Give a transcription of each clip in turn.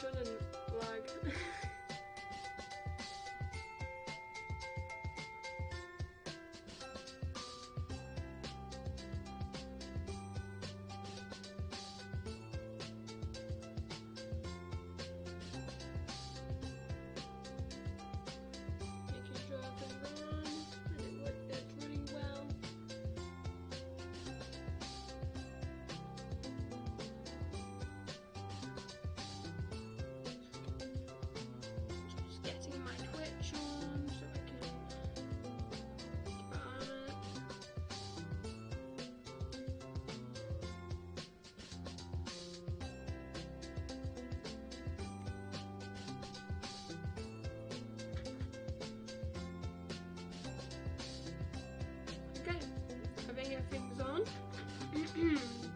sudden lag. Making sure everything's on and it's running well. Just getting my Twitch on so I can keep it on it. Okay, I think everything's on.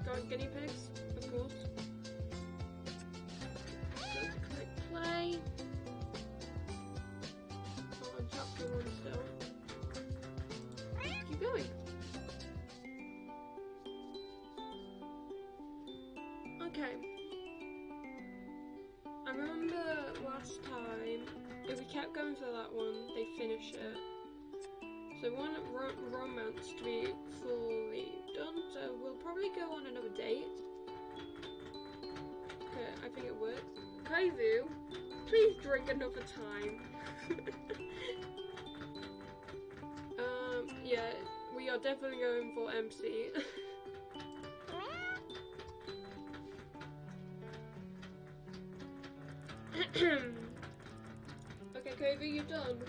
Got guinea pigs, of course. Let's click play. Oh, on chapter 1 still. Keep going. Okay. I remember last time, if we kept going for that one, they finish it. So we want romance to be fully done, so we'll probably go on another date. Okay, I think it works. Kaivu, please drink another time. Yeah, we are definitely going for MC. Okay, Kaivu, you're done.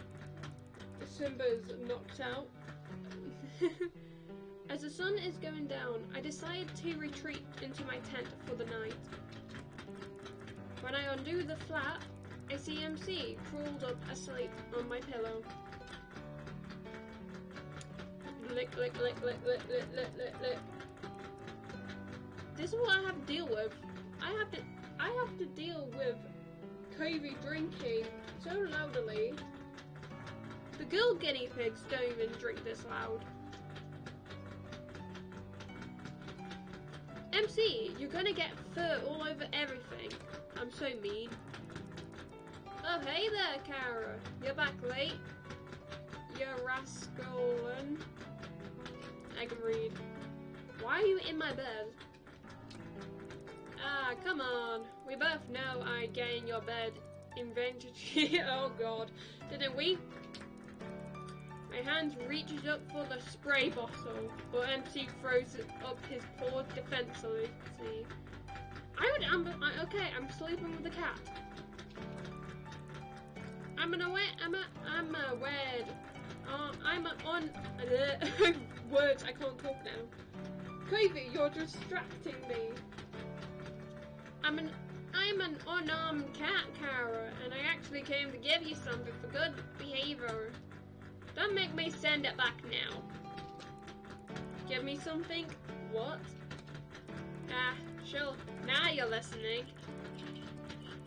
Simba's knocked out. As the sun is going down, I decide to retreat into my tent for the night. When I undo the flap, I see MC crawled up asleep on my pillow. Lick, lick, lick, lick, lick, lick, lick, lick, lick. This is what I have to deal with. I have to deal with Kobe drinking so loudly. The girl guinea pigs don't even drink this loud. MC, you're gonna get fur all over everything. I'm so mean. Oh, hey there, Kara. You're back late. You're rascalin'. I can read. Why are you in my bed? Ah, come on. We both know I'd get in your bed. Invented oh god. Didn't we? My hand reaches up for the spray bottle, but MC throws up his paws defensively. See, okay, I'm sleeping with the cat. I'm on words. I can't talk now. Kobe, you're distracting me. I'm an unarmed cat, Kara, and I actually came to give you something for good behavior. Don't make me send it back now. Give me something? What? Ah, sure. Now you're listening.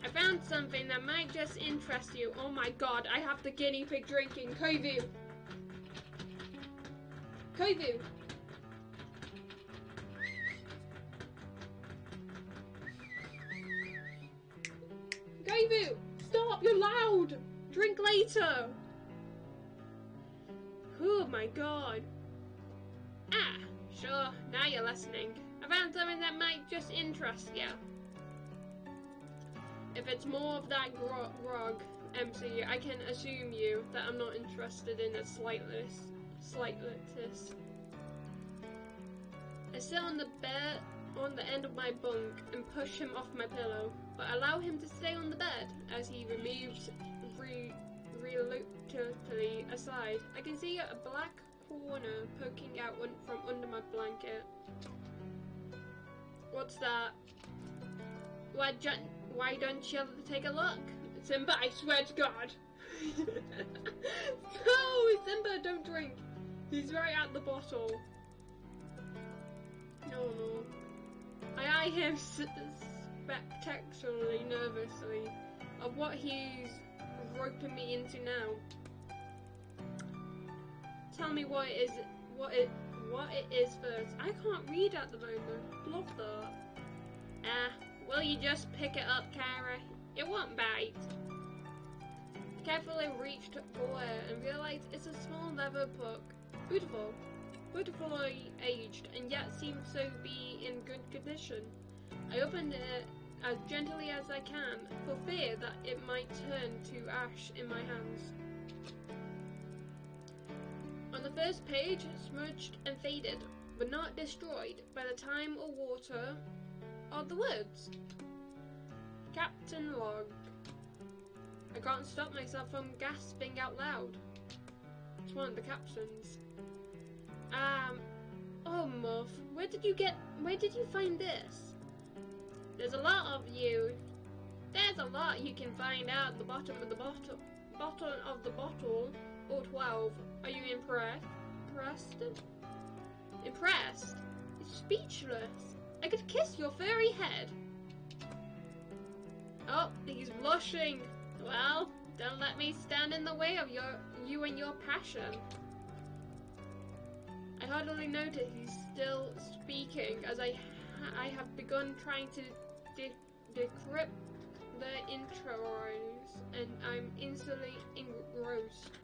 I found something that might just interest you. Oh my god, I have the guinea pig drinking. Kovu! Kovu! Kovu! Stop! You're loud! Drink later! Oh my god. Ah, sure, now you're listening. I found something that might just interest you. If it's more of that grog, MC, I can assume that I'm not interested in the slightest. I sit on the bed on the end of my bunk and push him off my pillow, but allow him to stay on the bed as he removes reluctantly aside. I can see a black corner poking out from under my blanket. What's that? Why don't you take a look? Simba, I swear to God. No, Simba, don't drink. He's right at the bottle. No. I eye him spectacularly nervously of what he's roping me into now. Tell me what it is first. I can't read at the moment. Love that. Will you just pick it up, Kara? It won't bite. Carefully reached for it and realized it's a small leather book. Beautiful. Beautifully aged, and yet seems to be in good condition. I opened it as gently as I can, for fear that it might turn to ash in my hands. On the first page, smudged and faded, but not destroyed by the time or water, are the words. Captain Log. I can't stop myself from gasping out loud. It's one of the captions. Oh Muff, where did you find this? There's a lot of you. There's a lot you can find out at the bottom of the bottle of the bottle, or 12. Are you impressed? Impressed? It's speechless. I could kiss your furry head. Oh, he's blushing. Well, don't let me stand in the way of you and your passion. I hardly notice he's still speaking as I have begun trying to decrypt the intros, and I'm instantly engrossed.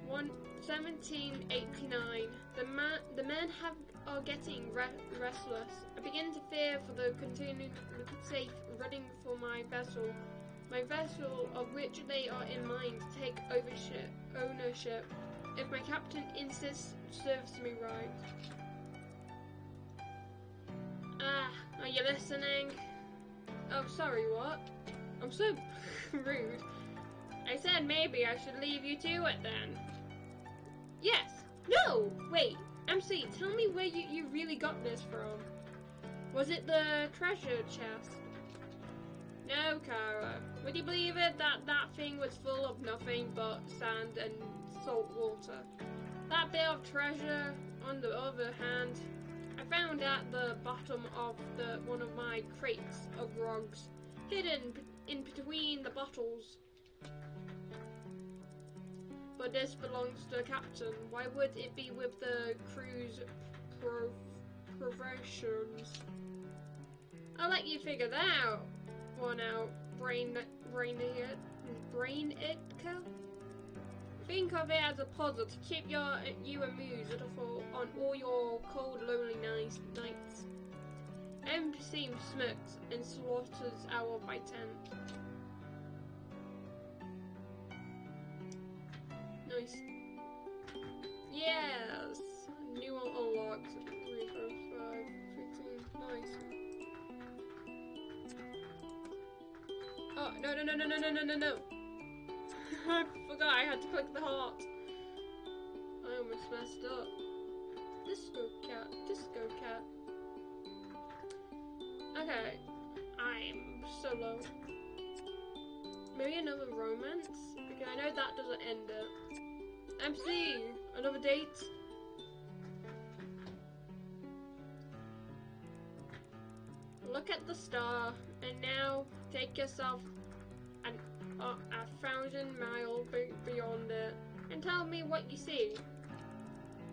1789. The men are getting restless. I begin to fear for the continued safe running for my vessel of which they are in mind to take ownership. If my captain insists, serves me right. Are you listening? Oh, sorry, what? I'm so rude. I said maybe I should leave you to it then. Yes. No! Wait, MC, tell me where you really got this from. Was it the treasure chest? No, Kara. Would you believe it that thing was full of nothing but sand and salt water? That bit of treasure, on the other hand, I found at the bottom of one of my crates of rugs, hidden in between the bottles. But this belongs to the captain. Why would it be with the crew's provisions? I'll let you figure that one out, brain it. Think of it as a puzzle to keep you amused on all your cold, lonely nights. MC smirks and slaughters our by 10. Nice. Yes! New one unlocked. 3, 4, 5, 15. Nice. Oh, no. I forgot I had to click the heart. I almost messed up. Disco cat. Okay. I'm so low. Maybe another romance? Because I know that doesn't end it. MC! Another date? Look at the star, and now take yourself a 1,000 miles beyond it, and tell me what you see.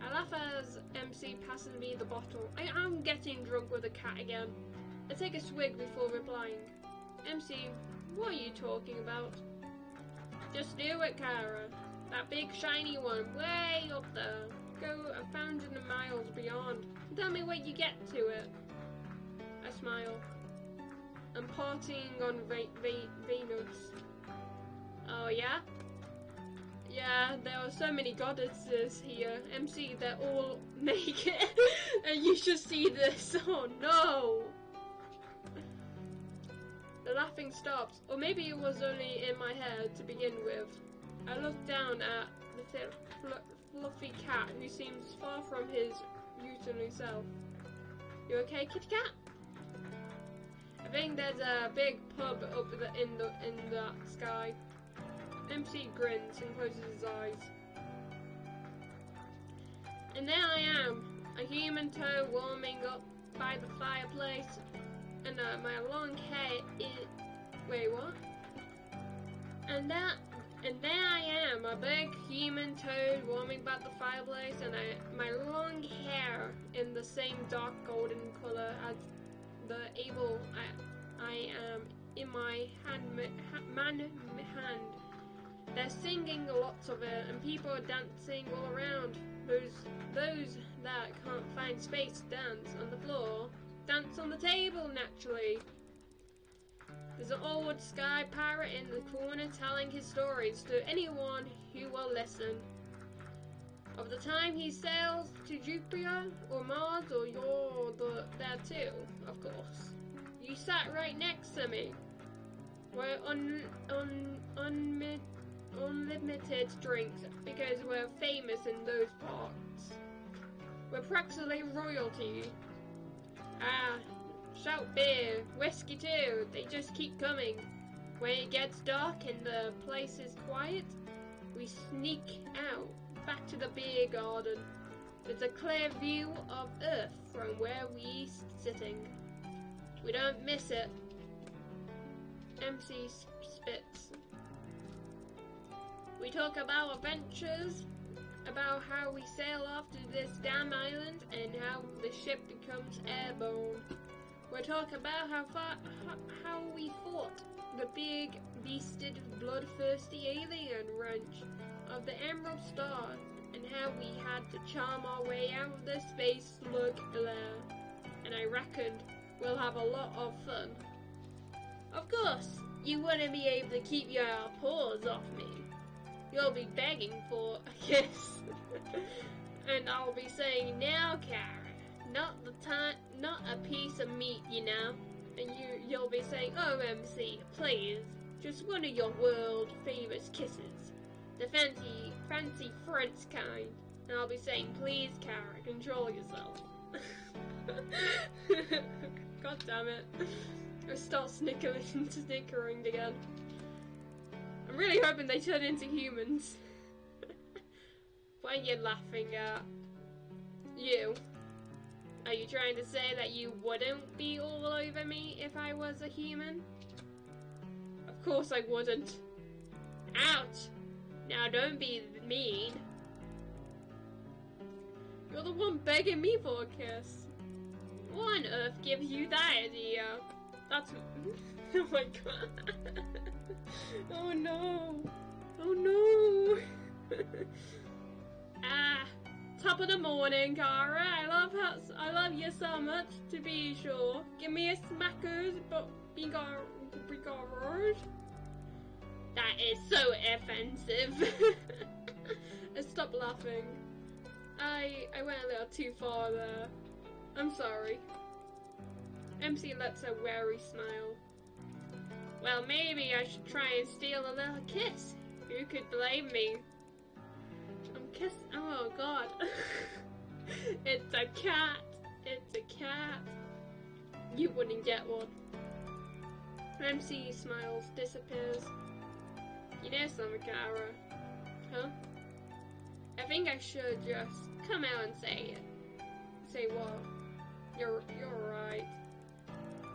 I laugh as MC passes me the bottle. I'm getting drunk with a cat again. I take a swig before replying. MC, what are you talking about? Just do it, Kara. That big shiny one, way up there. Go 1,000 miles beyond. Tell me when you get to it. I smile. I'm partying on Venus. Oh yeah? Yeah, there are so many goddesses here. MC, they're all naked. And you should see this. Oh no! The laughing stops. Or maybe it was only in my head to begin with. I look down at the fluffy cat who seems far from his usual self. You okay, kitty cat? I think there's a big pub up in the sky. MC grins and closes his eyes. And there I am, a human toe warming up by the fireplace, and my long hair is... Wait, what? And there I am, a big human toad warming by the fireplace, and my long hair in the same dark golden color as the evil I am in my hand. They're singing lots of it, and people are dancing all around. Those that can't find space to dance on the floor, dance on the table naturally. There's an old sky pirate in the corner telling his stories to anyone who will listen. Of the time he sails to Jupiter or Mars, or you're there too, of course. You sat right next to me. We're unlimited drinks because we're famous in those parts. We're practically royalty. Shout beer, whiskey too, they just keep coming. When it gets dark and the place is quiet, we sneak out, back to the beer garden. There's a clear view of Earth from where we're sitting. We don't miss it. MC spits. We talk about adventures, about how we sail off to this damn island and how the ship becomes airborne. We talk about how we fought the big, beasted, bloodthirsty alien wrench of the Emerald Star, and how we had to charm our way out of the space slug lair. And I reckoned we'll have a lot of fun. Of course, you wouldn't be able to keep your paws off me. You'll be begging for a kiss. And I'll be saying, now, Karen. Not a piece of meat, you know. And you'll be saying, oh, MC, please, just one of your world famous kisses, the fancy French kind. And I'll be saying, please, Karen, control yourself. God damn it! I start snickering again. I'm really hoping they turn into humans. What are you laughing at? You. Are you trying to say that you wouldn't be all over me if I was a human? Of course I wouldn't. Ouch! Now don't be mean. You're the one begging me for a kiss. What on earth gives you that idea? That's... Oh my god. Oh no. Oh no. Top of the morning, Cara. I love you so much, to be sure. Give me a smackers, but bigars. That is so offensive. Stop laughing. I went a little too far there. I'm sorry. MC lets a wary smile. Well, maybe I should try and steal a little kiss. Who could blame me? Oh god. It's a cat. It's a cat. You wouldn't get one. MC smiles, disappears. You know something, Cara? Huh? I think I should just come out and say it. Say what? You're right.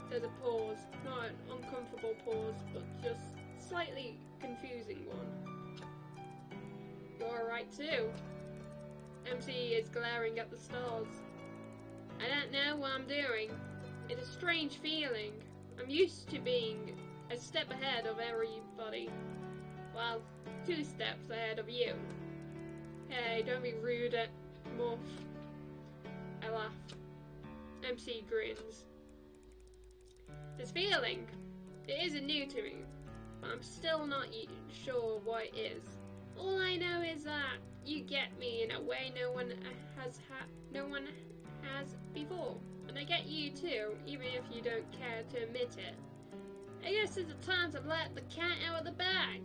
There's a pause. Not an uncomfortable pause, but just slightly confusing one. You're right too. MC is glaring at the stars. I don't know what I'm doing. It's a strange feeling. I'm used to being a step ahead of everybody. Well, 2 steps ahead of you. Hey, don't be rude at Morph. I laugh. MC grins. This feeling, it isn't new to me, but I'm still not sure what it is. All I know is that you get me in a way no one has before, and I get you too, even if you don't care to admit it. I guess it's the time to let the cat out of the bag.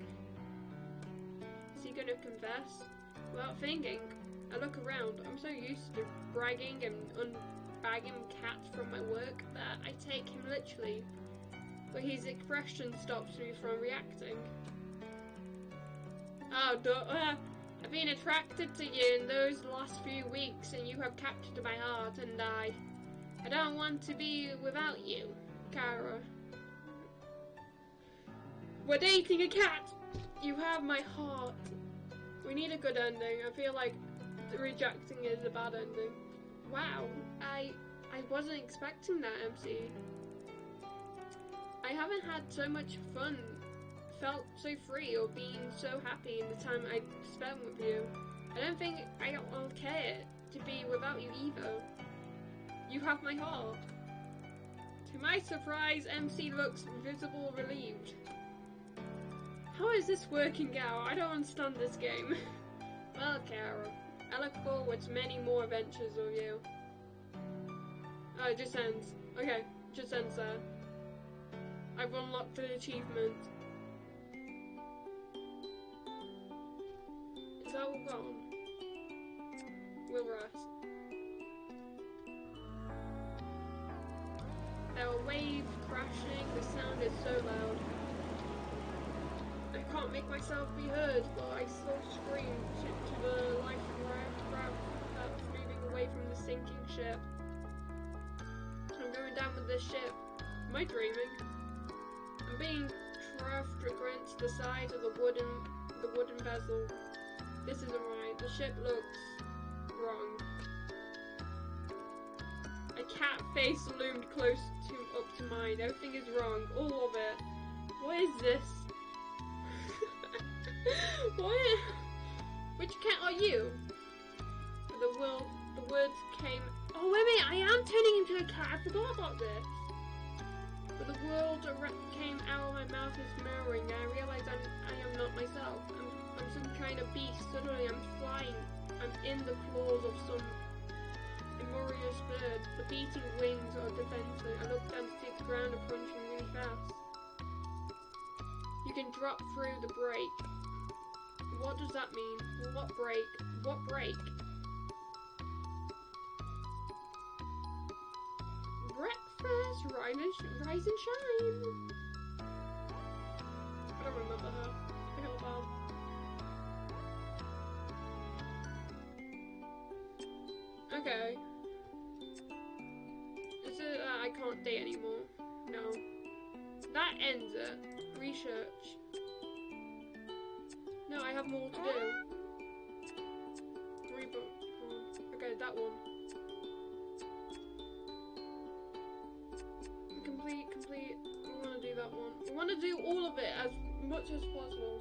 Is he gonna confess? Without thinking, I look around. I'm so used to bragging and unbagging cats from my work that I take him literally, but his expression stops me from reacting. Oh, I've been attracted to you in those last few weeks, and you have captured my heart, and I don't want to be without you, Cara. We're dating a cat! You have my heart. We need a good ending. I feel like rejecting is a bad ending. Wow, I wasn't expecting that, MC. I haven't had so much fun, felt so free, or been so happy in the time I spent with you. I don't think I'll care to be without you either. You have my heart. To my surprise, MC looks visible relieved. How is this working out? I don't understand this game. Well, Carol, I look forward to many more adventures with you. Oh, it just ends. Okay, just ends there. I've unlocked an achievement. Is that all gone? We'll rest. There were waves crashing, the sound is so loud. I can't make myself be heard, but I still scream to the life raft that's moving away from the sinking ship. I'm going down with this ship. Am I dreaming? I'm being thrust against the side of the wooden vessel. This isn't right. The ship looks wrong. A cat face loomed close up to mine. Everything is wrong. All of it. What is this? What? Which cat are you? The words came. Oh wait a minute! I am turning into a cat. I forgot about this. But the word came out of my mouth is murmuring, and I realized I am not myself. I'm some kind of beast. Suddenly I'm flying. I'm in the claws of some immorious bird. The beating wings are defensive. I look down to see the ground approaching really fast. You can drop through the break. What does that mean? What break? What break? Breakfast, rise and shine. I don't remember her. I feel bad. Okay. Is it I can't date anymore? No. That ends it. Research. No, I have more to do. Reboot. Okay, that one. Complete. We want to do that one. We want to do all of it as much as possible.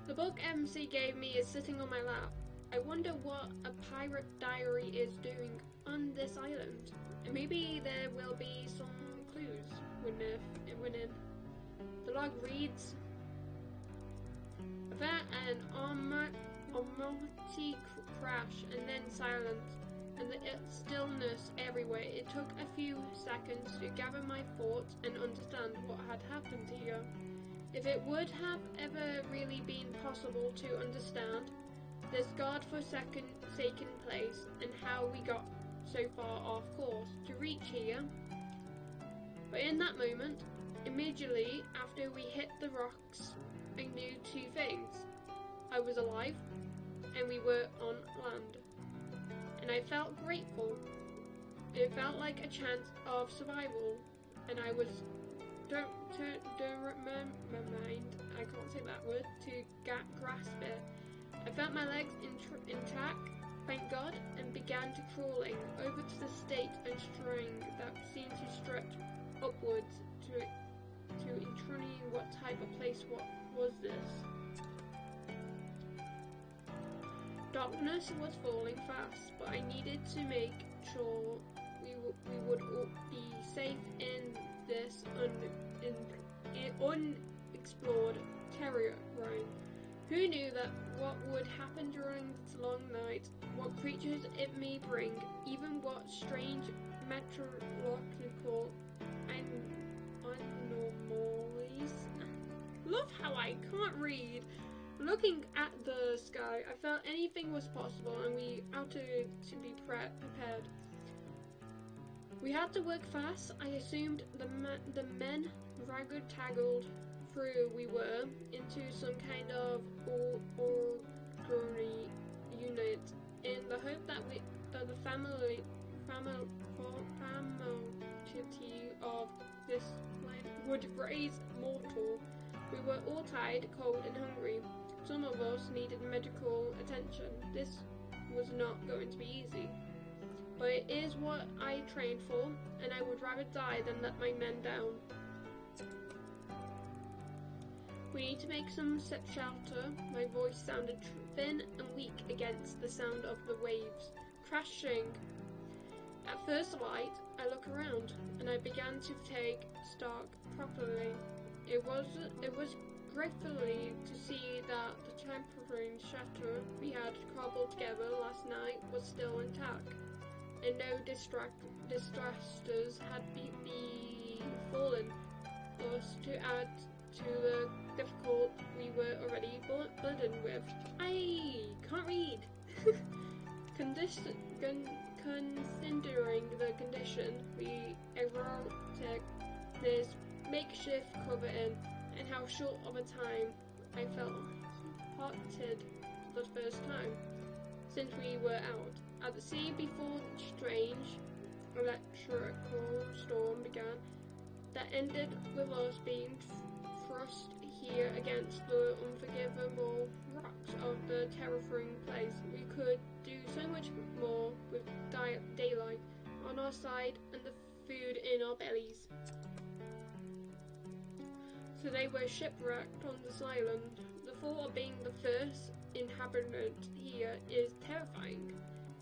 The book MC gave me is sitting on my lap. I wonder what a pirate diary is doing on this island. And maybe there will be some clues within. The log reads, "That an almighty crash and then silence, and the stillness everywhere. It took a few seconds to gather my thoughts and understand what had happened here. If it would have ever really been possible to understand this godforsaken place and how we got so far off course to reach here. But in that moment, immediately after we hit the rocks, I knew two things. I was alive, and we were on land. And I felt grateful. It felt like a chance of survival, and I was mind. I can't say that word, to grasp it. I felt my legs intact, thank God, and began to crawling over to the stake and string that seemed to stretch upwards to entrain what type of place was this. Darkness was falling fast, but I needed to make sure we would all be safe in this unexplored terrain. Who knew that what would happen during this long night, what creatures it may bring, even what strange meteorological anomalies. Love how I can't read. Looking at the sky, I felt anything was possible, and we had to be prepared. We had to work fast. I assumed the men ragged-taggled through we were into some kind of orderly unit in the hope that the family of this land would raise mortal. We were all tired, cold, and hungry. Some of us needed medical attention. This was not going to be easy. but it is what I trained for, and I would rather die than let my men down. We need to make some shelter. My voice sounded thin and weak against the sound of the waves crashing. At first light, I look around, and I began to take stock properly. It was gratefully to see that the temporary shelter we had cobbled together last night was still intact, and no distractors had befallen us to add to the difficult we were already burdened with. I can't read. Considering the condition we eroded this makeshift cover in, and how short of a time I felt haunted for the first time since we were out at the sea before the strange electrical storm began, that ended with us being thrust here against the unforgivable rocks of the terrifying place. We could do so much more with daylight on our side and the food in our bellies. So they were shipwrecked on this island. The thought of being the first inhabitant here is terrifying.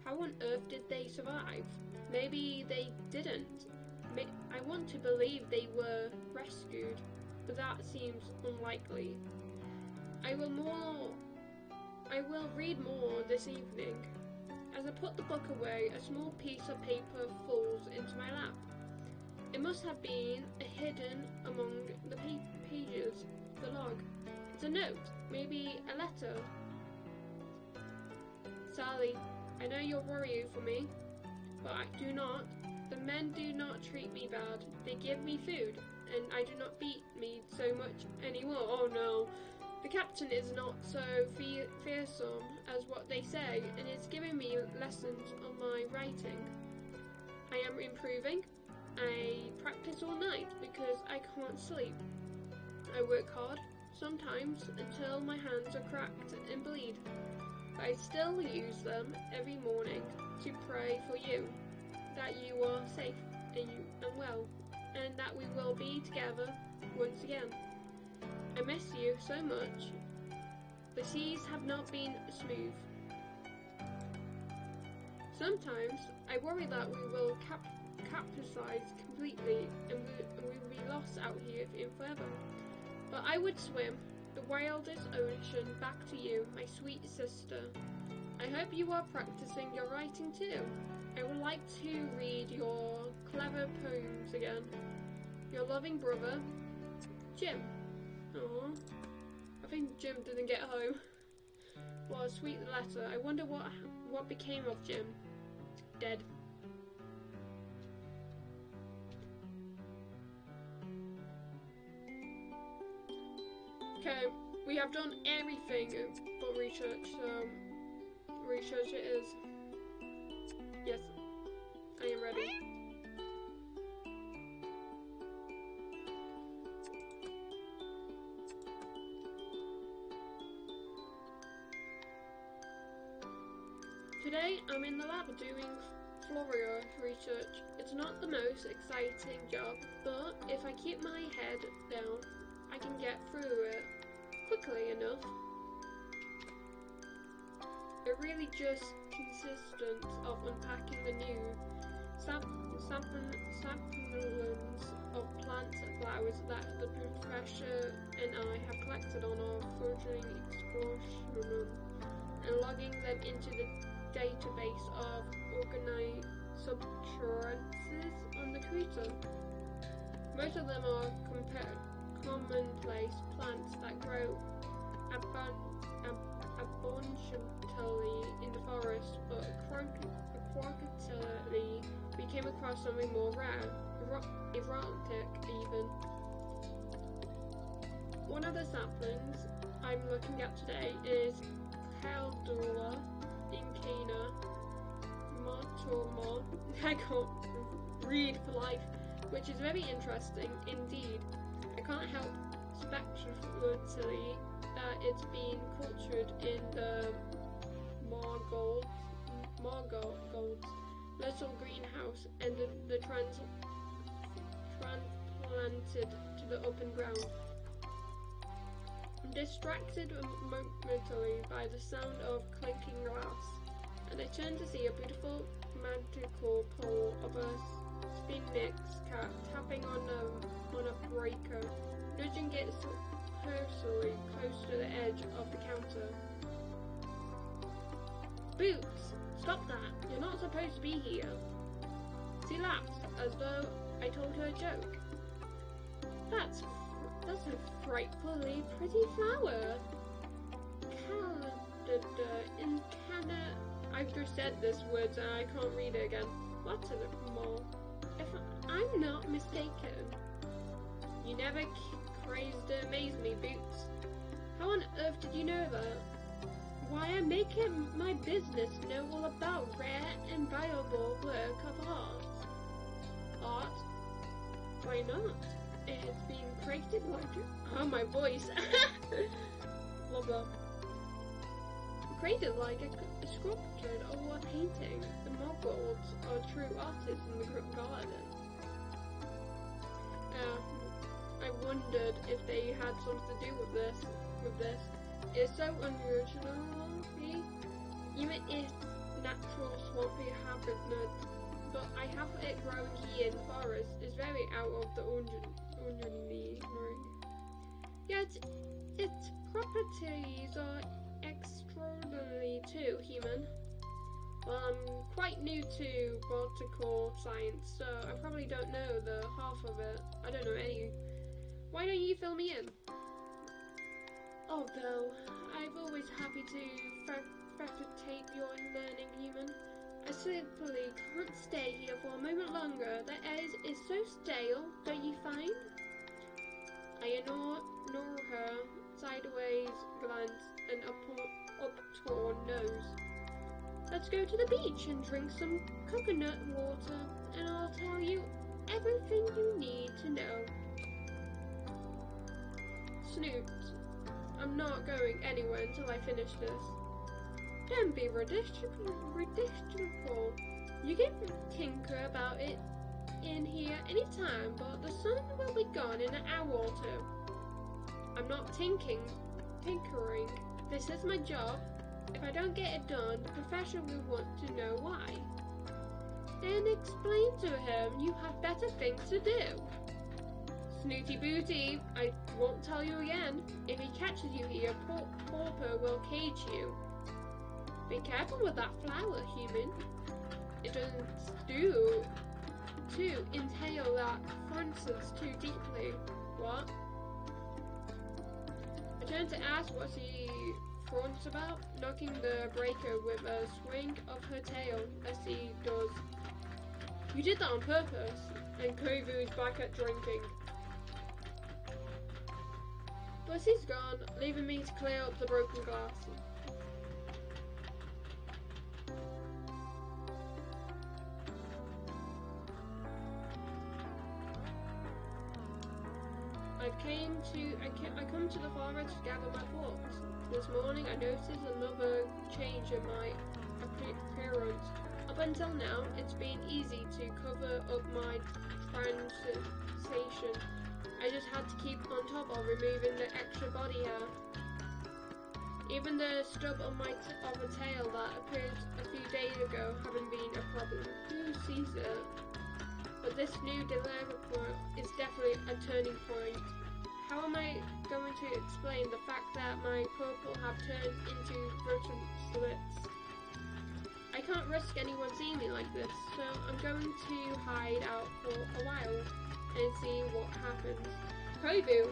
How on earth did they survive? Maybe they didn't. I want to believe they were rescued, but that seems unlikely. I will read more this evening. As I put the book away, a small piece of paper falls into my lap. It must have been hidden among the pages of the log. It's a note, maybe a letter. Sally, I know you're worried for me, but I do not. The men do not treat me bad. They give me food, and I do not beat me so much anymore. Oh no. The captain is not so fearsome as what they say, and is giving me lessons on my writing. I am improving. I practice all night because I can't sleep. I work hard, sometimes until my hands are cracked and bleed. But I still use them every morning to pray for you, that you are safe and well, and that we will be together once again. I miss you so much. The seas have not been smooth. Sometimes I worry that we will capsize completely and we will be lost out here in forever. But I would swim the wildest ocean back to you, my sweet sister. I hope you are practicing your writing too. I would like to read your clever poems again. Your loving brother, Jim. Aww. I think Jim didn't get home. What a sweet letter. I wonder what became of Jim. Dead. Okay, we have done everything but research, so research it is. Yes, I am ready. Today I'm in the lab doing flora research. It's not the most exciting job, but if I keep my head down, I can get through it quickly enough. It really just consistent of unpacking the new samples of plants and flowers that the professor and I have collected on our foraging excursion and logging them into the database of organized substances on the computer. Most of them are commonplace plants that grow abundantly in the forest, but unfortunately we came across something more rare, erotic even. One of the saplings I'm looking at today is Caldula incana Motormon. I can't read for life, which is very interesting indeed. I can't help speculating that it's been cultured in the marigolds little greenhouse and the transplanted to the open ground. Distracted momentarily by the sound of clinking glass, and I turned to see a beautiful magical pole of a sphinx cat tapping on a breaker, nudging it personally close to the edge of the counter. Boots, stop that! You're not supposed to be here. She laughed as though I told her a joke. That's a frightfully pretty flower. I've just said this words and I can't read it again. What's in it more? If I'm not mistaken. You never crazed to amaze me, Boots. How on earth did you know that? Why, I make it my business to know all about rare and valuable work of art. Art? Why not? It's being created like it. Oh, my voice. Blah blah. Created like a sculpture or a painting. The moguls are true artists in the garden. I wondered if they had something to do with this. It's so unusual, even if natural swampy habitat, but I have it growing here in the forest is very out of the ordinary. Yet its properties are extraordinary too, human. Well, I'm quite new to botanical science, so I probably don't know the half of it. I don't know any. Why don't you fill me in? Although I'm always happy to facilitate your learning, human. I simply can't stay here for a moment longer. The air is so stale, don't you find? I ignore her sideways glance and uptorn nose. Let's go to the beach and drink some coconut water, and I'll tell you everything you need to know. Snooped. I'm not going anywhere until I finish this. Don't be ridiculous. You can tinker about it in here anytime, but the sun will be gone in an hour or two. I'm not tinkering. This is my job. If I don't get it done, the professor will want to know why. Then explain to him you have better things to do. Snooty Booty, I won't tell you again. If he catches you here, Pauper will cage you. Be careful with that flower, human. It doesn't do to entail that Francis too deeply. What? I turned to ask what he fronts about, knocking the breaker with a swing of her tail as he does. You did that on purpose, and Kovu's back at drinking. Bussie's gone, leaving me to clear up the broken glass. I come to the forest to gather my thoughts. This morning I noticed another change in my appearance. Up until now, it's been easy to cover up my transformation. I just had to keep on top of removing the extra body hair. Even the stub on of a tail that appeared a few days ago haven't been a problem. Who sees it? But this new development is definitely a turning point. How am I going to explain the fact that my purple have turned into vertical slits? I can't risk anyone seeing me like this, so I'm going to hide out for a while and see what happens. Kovu!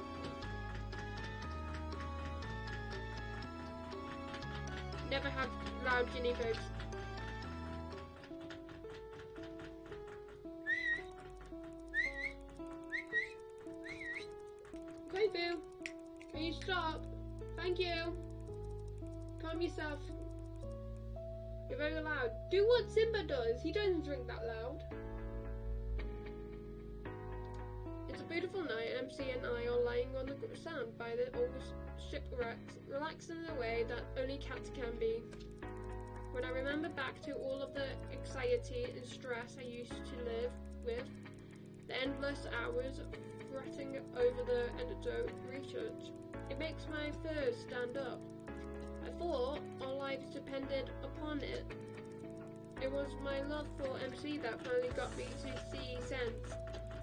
Never have loud guinea pigs. Kovu! Can you stop? Thank you! Calm yourself. You're very loud. Do what Simba does. He doesn't drink that loud. It's a beautiful night, and MC and I are lying on the sand by the old shipwrecks, relaxing in a way that only cats can be. When I remember back to all of the anxiety and stress I used to live with, the endless hours fretting over the antidote research, it makes my fur stand up. I thought our lives depended upon it. It was my love for MC that finally got me to see sense.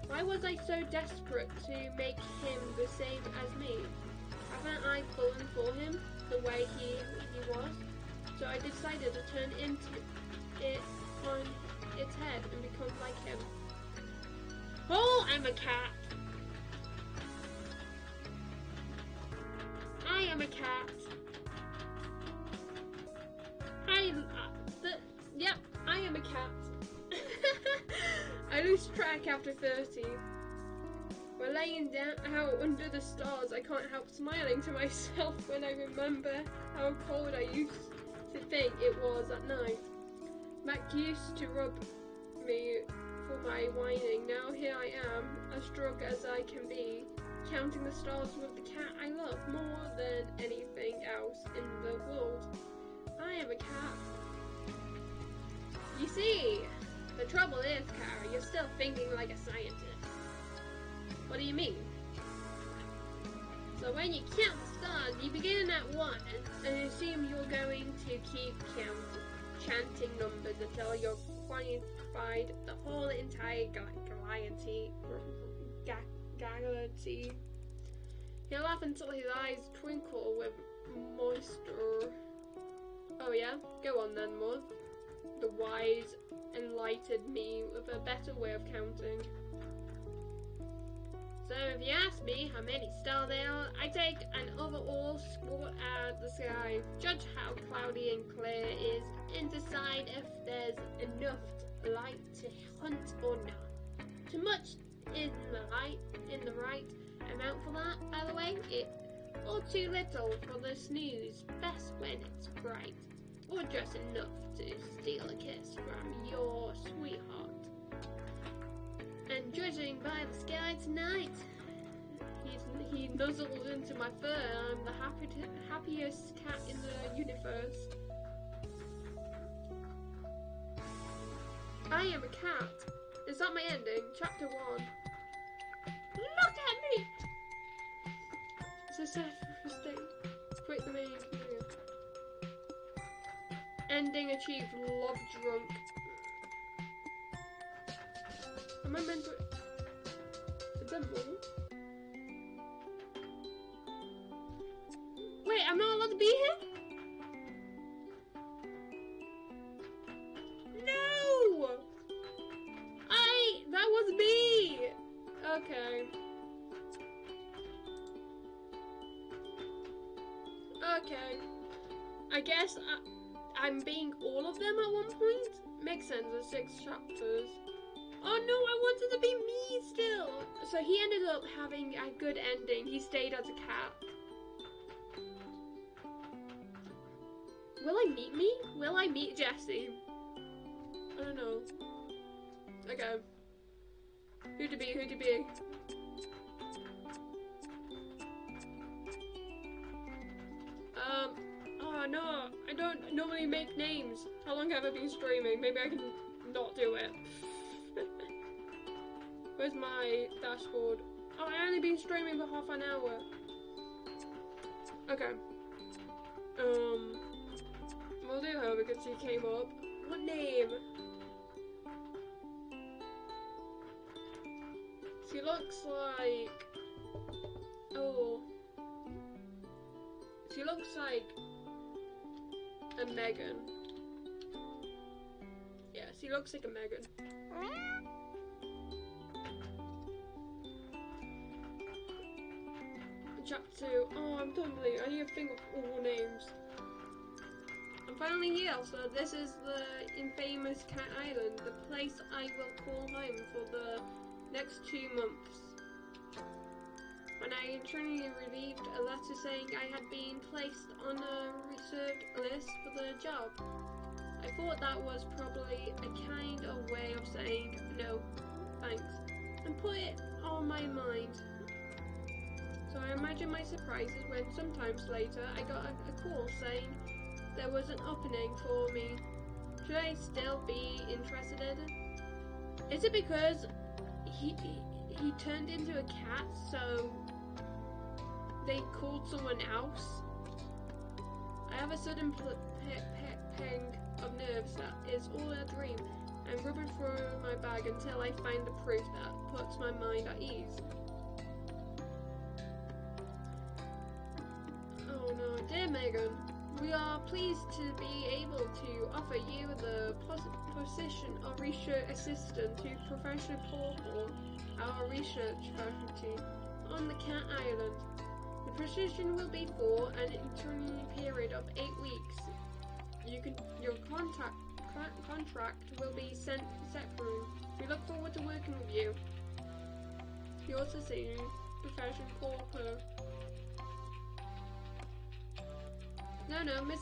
Why was I so desperate to make him the same as me? Haven't I fallen for him the way he was? So I decided to turn it on its head and become like him. Oh, I'm a cat. I am a cat. Yep, I am a cat. I lose track after 30. We're laying down out under the stars. I can't help smiling to myself when I remember how cold I used to think it was at night. Mac used to rub me for my whining. Now here I am, as drunk as I can be, counting the stars with the cat I love more than anything else in the world. I am a cat. You see, the trouble is, Kara, you're still thinking like a scientist. What do you mean? So when you count the stars, you begin at 1 and assume you're going to keep chanting numbers until you've quantified the whole entire galaxy. He'll laugh until his eyes twinkle with moisture. Oh yeah? Go on then, Mud. The wise enlightened me with a better way of counting. So if you ask me how many stars there are, I take an overall score at the sky, judge how cloudy and clear it is, and decide if there's enough light to hunt or not. Too much in the right amount for that, by the way, or too little for the snooze, best when it's bright, or just enough to steal a kiss from your sweetheart. And judging by the sky tonight, he nuzzled into my fur. I'm the happiest cat in the universe. I am a cat. Is that my ending? Chapter 1. Look at me! It's a sad mistake. Break the main career. Ending achieved. Love drunk. Am I meant to... Is that more? Wait, I'm not allowed to be here? No! That was me! Okay. Okay. I guess I'm being all of them at one point? Makes sense, there's 6 chapters. Oh no, I wanted to be me still! So he ended up having a good ending. He stayed as a cat. Will I meet me? Will I meet Jessie? I don't know. Okay. Who to be? Who to be? Oh no, I don't normally make names. How long have I been streaming? Maybe I can not do it. Where's my dashboard? Oh, I only been streaming for half an hour. Okay. We'll do her because she came up. What name? She looks like... Oh. She looks like a Megan. Yeah, she looks like a Megan. Chapter 2. Oh, I'm totally... I need to think of all names. I'm finally here, so this is the infamous Cat Island, the place I will call home for the next 2 months. When I internally received a letter saying I had been placed on a reserved list for the job, I thought that was probably a kind of way of saying no, thanks, and put it on my mind. So I imagine my surprises when sometimes later I got a call saying there was an opening for me. Should I still be interested? Is it because he turned into a cat, so they called someone else? I have a sudden pang of nerves that is all a dream, and rubbing through my bag until I find the proof that puts my mind at ease. Oh no, dear Megan, we are pleased to be able to offer you the position of research assistant to Professor Paul, our research faculty, on the Cat Island. The position will be for an interim period of 8 weeks. Your contract will be sent separately. We look forward to working with you. Yours sincerely, Professor Pauper. No, Miss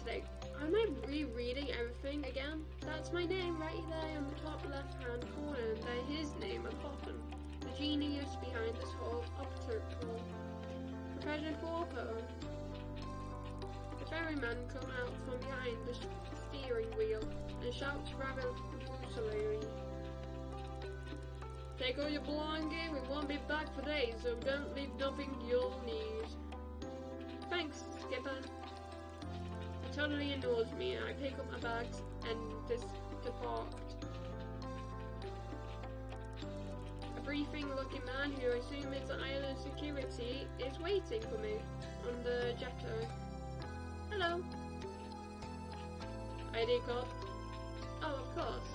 Lake. Am I rereading everything again? That's my name right there in the top left-hand corner, and there his name at the bottom. The genius behind this whole obstacle. Professor Pauper. The ferryman comes out from behind the steering wheel and shouts rather brutally. Take all your belongings, we won't be back for days, so don't leave nothing you'll need. Thanks, Skipper. It totally annoys me, and I pick up my bags and depart. A briefing-looking man who I assume is the island security is waiting for me on the jetto. Hello. ID card? Oh, of course.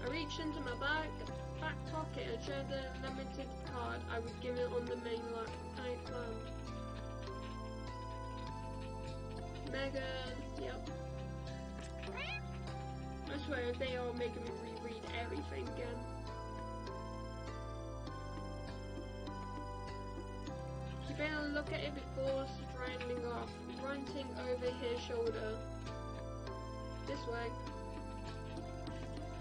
I reached into my back pocket and showed the limited card I was given on the main land. Megan, yep. I swear they are making me reread everything again. She better look at it before striding off, grunting over his shoulder. This way.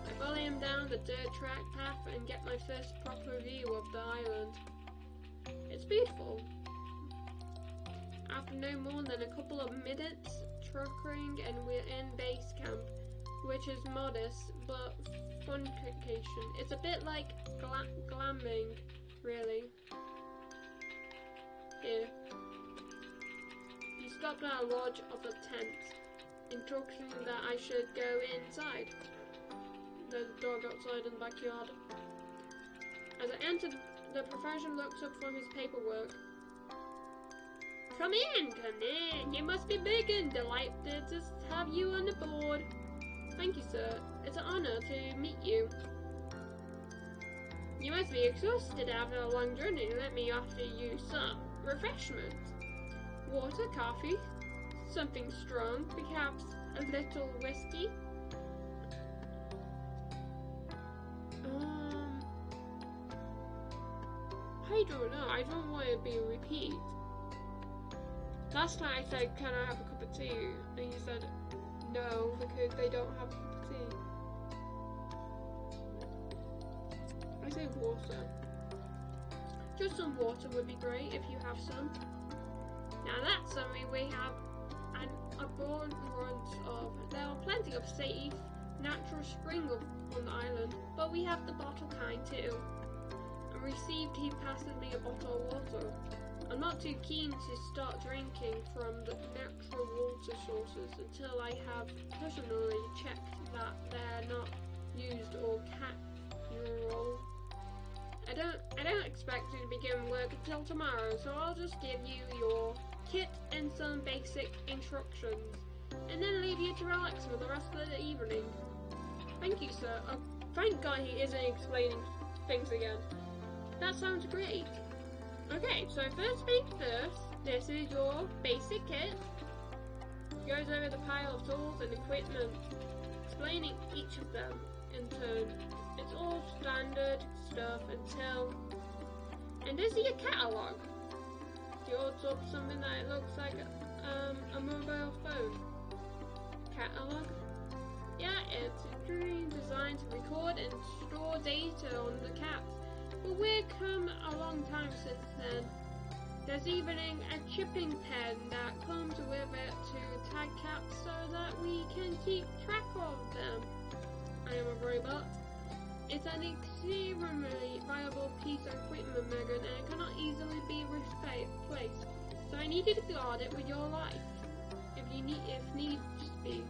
I follow him down the dirt track path and get my first proper view of the island. It's beautiful. After no more than a couple of minutes trucking and we're in base camp, which is modest but fun vacation. It's a bit like glamming, really. Here. You stopped at a lodge of a tent, instructing that I should go inside. There's a dog outside in the backyard. As I entered, the professor looks up from his paperwork. Come in! You must be big and delighted to have you on the board. Thank you, sir. It's an honor to meet you. You must be exhausted after a long journey. Let me offer you some refreshment. Water, coffee, something strong, perhaps a little whiskey. I don't know. I don't want to be a repeat. Last time I said, can I have a cup of tea? And you said, no, because they don't have a cup of tea. I say water. Just some water would be great if you have some. Now that's something we have an abundance of. There are plenty of safe, natural springs on the island, but we have the bottle kind too. And received he passes me a bottle of water. I'm not too keen to start drinking from the natural water sources until I have personally checked that they're not used or captural. I don't expect you to begin work until tomorrow, so I'll just give you your kit and some basic instructions, and then leave you to relax for the rest of the evening. Thank you, sir. Thank God he isn't explaining things again. That sounds great. Okay, so first things first, this is your basic kit. Goes over the pile of tools and equipment, explaining each of them in turn. It's all standard stuff until... And this is your catalogue. You also have something that looks like a mobile phone. Catalogue? Yeah, it's designed to record and store data on the cats. But we've come a long time since then. There's even a chipping pen that comes with it to tag cats so that we can keep track of them. I am a robot. It's an extremely valuable piece of equipment, Megan, and it cannot easily be replaced. So I need you to guard it with your life, if needs be.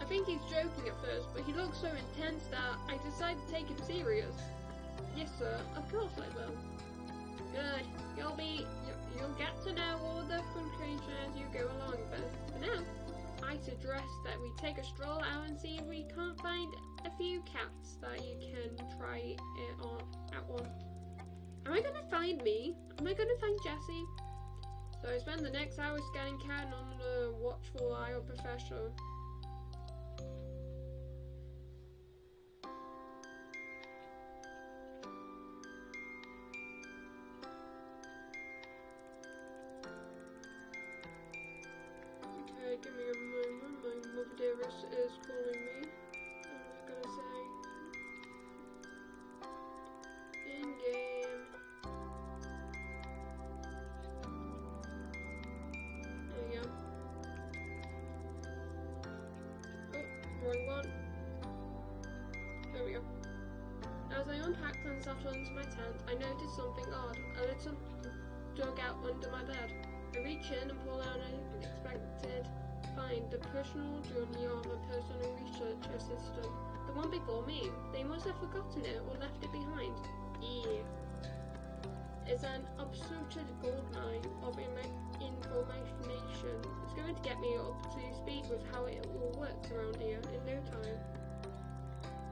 I think he's joking at first, but he looks so intense that I decided to take him serious. Yes, sir. Of course I will. Good. You'll get to know all the functions as you go along, but for now, I suggest that we take a stroll out and see if we can't find a few cats that you can try it on at one. Am I gonna find me? Am I gonna find Jessie? So I spend the next hour scanning cat on the watchful eye of Professor. Okay, give me a moment. My mother dearest is calling me. I was gonna say in game. There we go. Oh, wrong one. There we go. As I unpacked and settled into my tent, I noticed something odd. A little dugout under my bed. I reach in and pull out an unexpected find, the personal journey of a personal research assistant. The one before me. They must have forgotten it or left it behind. Yeah. It's an absolute goldmine of information. It's going to get me up to speed with how it all works around here in no time.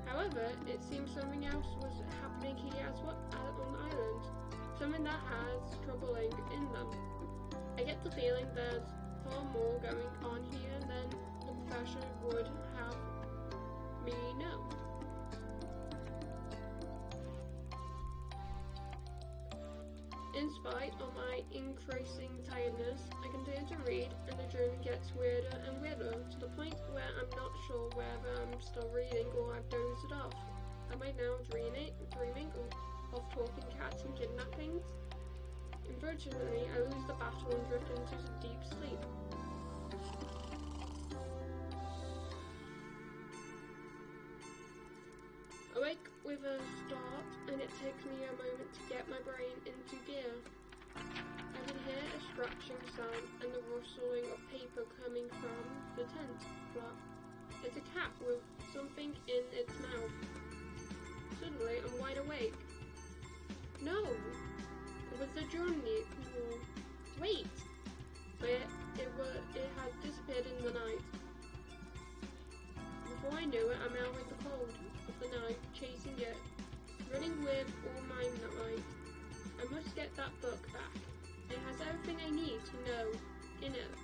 However, it seems something else was happening here as well on the island. Something that has troubling in them. I get the feeling there's far more going on here than the professor would have me know. In spite of my increasing tiredness, I continue to read, and the journey gets weirder and weirder, to the point where I'm not sure whether I'm still reading or I've dozed off. Am I now dreaming of talking cats and kidnappings? Unfortunately, I lose the battle and drift into deep sleep. Awake with a start, and it takes me a moment to get my brain into gear. I can hear a scratching sound and the rustling of paper coming from the tent flap. It's a cat with something in its mouth. Suddenly, I'm wide awake. No! It was the journey. Wait! But it had disappeared in the night. Before I knew it, I'm out with the cold of the night, chasing it, running with all my might. I must get that book back. It has everything I need to know in it.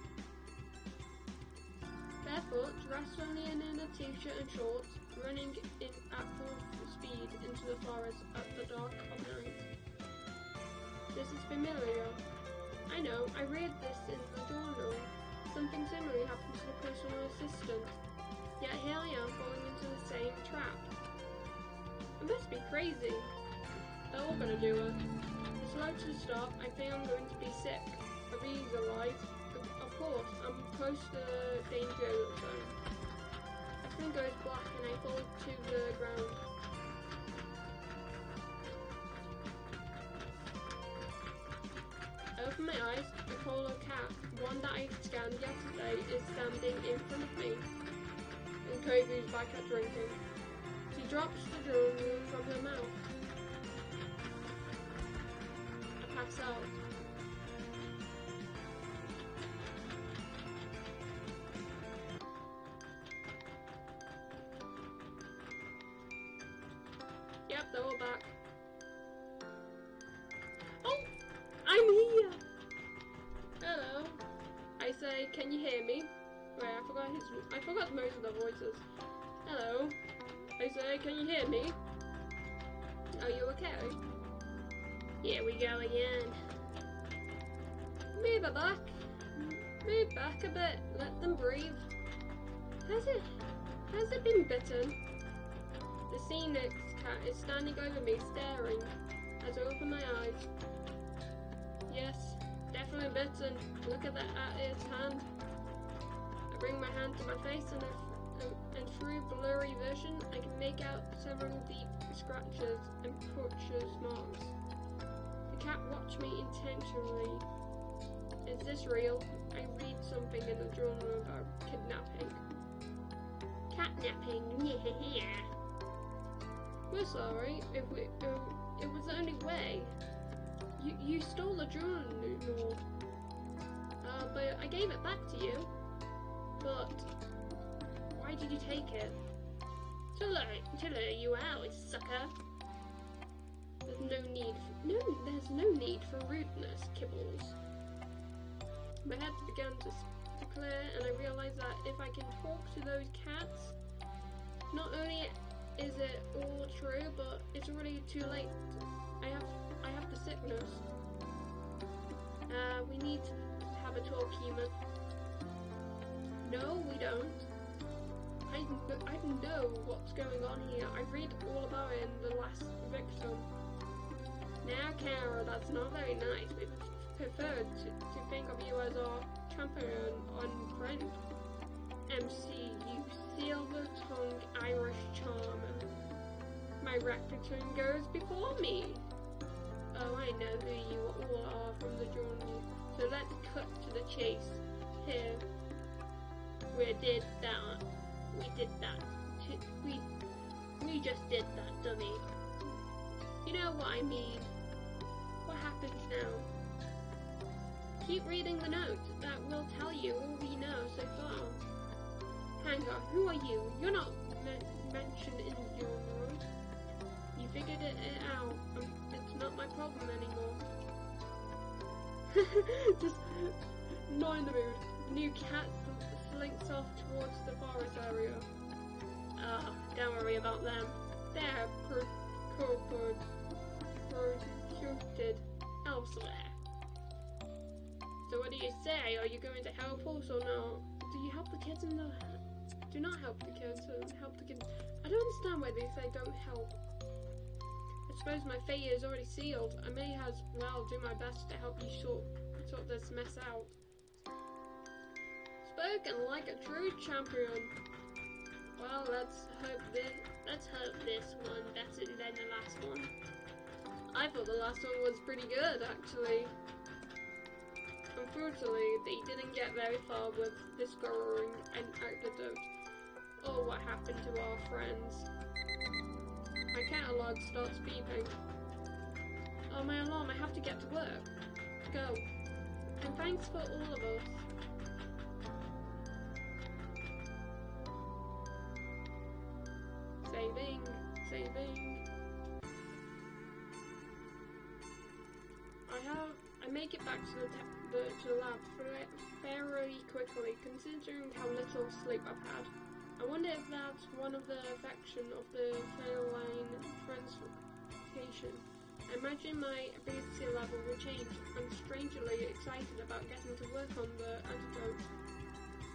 Barefoot, dressed only in a t-shirt and shorts, running in at full speed into the forest at the dark of night. This is familiar. I know, I read this in the journal. Something similar happened to the personal assistant. Yet here I am falling into the same trap. I must be crazy. They're all gonna do it. Slow to stop, I think I'm going to be sick. I realize, of course, I'm close to the danger zone. Everything goes black and I fall to the ground. I open my eyes, a polo cat, one that I scanned yesterday, is standing in front of me. And Kobe's back at drinking. She drops the journal from her mouth. I pass out. Yep, they're all back. Oh! I'm here! Hello. I say, can you hear me? Wait, I forgot most of the voices. Hello. I say, can you hear me? Are you okay? Here we go again. Move it back. Move back a bit. Let them breathe. Has it been bitten? The Phoenix cat is standing over me, staring. as I open my eyes. Yes, definitely bitten. Look at that at its hand. I bring my hand to my face and through blurry vision I can make out several deep scratches and punctures marks. The cat watched me intentionally. Is this real? I read something in the journal about kidnapping. Catnapping? Yeah. We're sorry. It was the only way. You stole the journal. But I gave it back to you. But why did you take it? To lure you out, sucker. There's no need for rudeness, Kibbles. My head began to clear, and I realized that if I can talk to those cats, not only is it all true, but it's already too late. I have the sickness. We need to have a talk, human. No, we don't. I know what's going on here. I read all about it in The Last Victim. Now, Kara, that's not very nice. We prefer to think of you as our champion and friend. MC, you silver-tongued Irish charmer. My reputation goes before me. Oh, I know who you all are from the journey. So let's cut to the chase. Here. We did that. We just did that, dummy. You know what I mean. What happens now? Keep reading the note. That will tell you all we know so far. Hang on, who are you? You're not mentioned in the journal. You figured it out. It's not my problem anymore. Just not in the mood. New cat slinks off towards the forest area. Don't worry about them. They're prosecuted elsewhere. So what do you say? Are you going to help us or not? Do you help the kids in the... Do not help the kids, help the kids. I don't understand why they say don't help. I suppose my fate is already sealed. I may as well do my best to help you sort this mess out. Spoken like a true champion. Well, let's hope this one better than the last one. I thought the last one was pretty good, actually. Unfortunately, they didn't get very far with discovering an antidote. Oh, what happened to our friends? My catalog starts beeping. Oh, my alarm, I have to get to work. Go. And thanks for all of us. Saving. I make it back to the lab fairly quickly, considering how little sleep I've had. I wonder if that's one of the affection of the feline transmutation. I imagine my ability level will change. I'm strangely excited about getting to work on the antidote.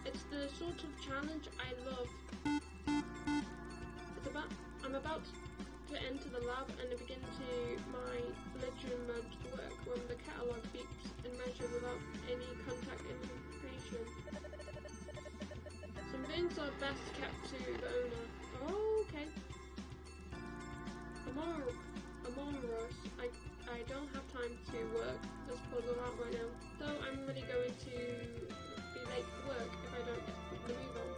It's the sort of challenge I love. I'm about to enter the lab and begin my legitimate work when the catalog beeps and measures without any contact information. Some things are best kept to the owner. Oh, okay. Among us, I don't have time to work this puzzle out right now, so I'm really going to be late for work if I don't get the move on.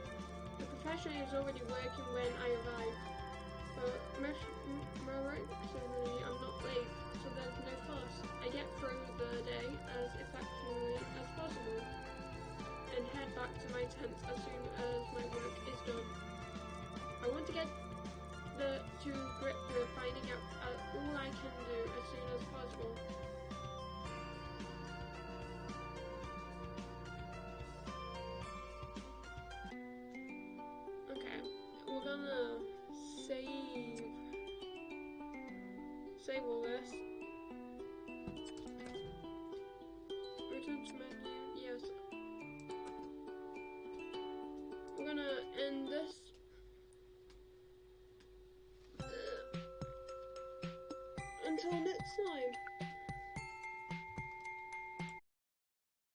The profession is already working when I arrive. Miraculously, I'm not late, so there's no fuss. I get through the day as effectively as possible and head back to my tent as soon as my work is done. I want to get to grip with finding out all I can do as soon as possible. Okay, we're gonna save all this